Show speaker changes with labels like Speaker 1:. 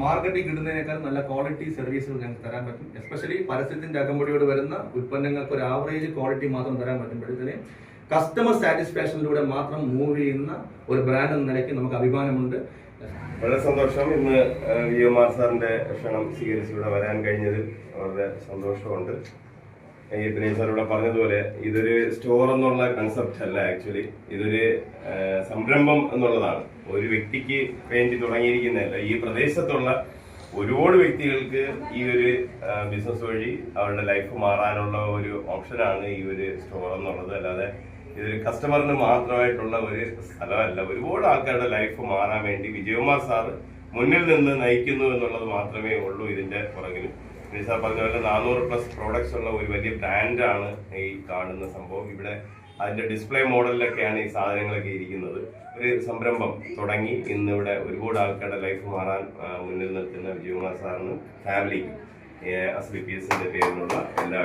Speaker 1: മാർക്കറ്റിൽ കിട്ടുന്നതിനേക്കാൾ നല്ല ക്വാളിറ്റി സർവീസുകൾ ഞങ്ങൾക്ക് തരാൻ പറ്റും. എസ്പെഷ്യലി പരസ്യത്തിന്റെ അകമ്പടിയോട് വരുന്ന ഉൽപ്പന്നങ്ങൾക്ക് ഒരു ആവറേജ് ക്വാളിറ്റി മാത്രം തരാൻ പറ്റുമ്പോഴത്തേന് കസ്റ്റമർ സാറ്റിസ്ഫാക്ഷനിലൂടെ മാത്രം മൂവ് ചെയ്യുന്ന ഒരു ബ്രാൻഡ് എന്ന നിലയ്ക്ക് നമുക്ക് അഭിമാനമുണ്ട്.
Speaker 2: വളരെ സന്തോഷം. ഇന്ന് വിജയകുമാർ സാറിന്റെ ക്ഷണം സ്വീകരിച്ച് ഇവിടെ വരാൻ കഴിഞ്ഞതിൽ വളരെ സന്തോഷമുണ്ട്. പിന്നെ സാറിവിടെ പറഞ്ഞതുപോലെ ഇതൊരു സ്റ്റോർ എന്നുള്ള കൺസെപ്റ്റ് അല്ല, ആക്ച്വലി ഇതൊരു സംരംഭം എന്നുള്ളതാണ്. ഒരു വ്യക്തിക്ക് വേണ്ടി തുടങ്ങിയിരിക്കുന്നതല്ല. ഈ പ്രദേശത്തുള്ള ഒരുപാട് വ്യക്തികൾക്ക് ഈ ഒരു ബിസിനസ് വഴി അവരുടെ ലൈഫ് മാറാനുള്ള ഒരു ഓപ്ഷനാണ് ഈ ഒരു സ്റ്റോർ എന്നുള്ളത്. അല്ലാതെ ഇതൊരു കസ്റ്റമറിന് മാത്രമായിട്ടുള്ള ഒരു സ്ഥലമല്ല. ഒരുപാട് ആൾക്കാരുടെ ലൈഫ് മാറാൻ വേണ്ടി വിജയകുമാർ സാറ് മുന്നിൽ നിന്ന് നയിക്കുന്നു എന്നുള്ളത് മാത്രമേ ഉള്ളൂ ഇതിന്റെ പുറകിൽ. സാർ പറഞ്ഞ പോലെ 400+ പ്രോഡക്ട്സ് ഉള്ള ഒരു വലിയ ബ്രാൻഡാണ് ഈ കാണുന്ന സംഭവം. ഇവിടെ അതിന്റെ ഡിസ്പ്ലേ മോഡലിലൊക്കെയാണ് ഈ സാധനങ്ങളൊക്കെ ഇരിക്കുന്നത്. ഒരു സംരംഭം തുടങ്ങി ഇന്നിവിടെ ഒരുപാട് ആൾക്കാരുടെ ലൈഫ് മാറാൻ മുന്നിൽ നിൽക്കുന്ന വിജയകുമാർ സാറിന് ഫാമിലിക്കും SBPSന്റെ പേരിലുള്ള എല്ലാ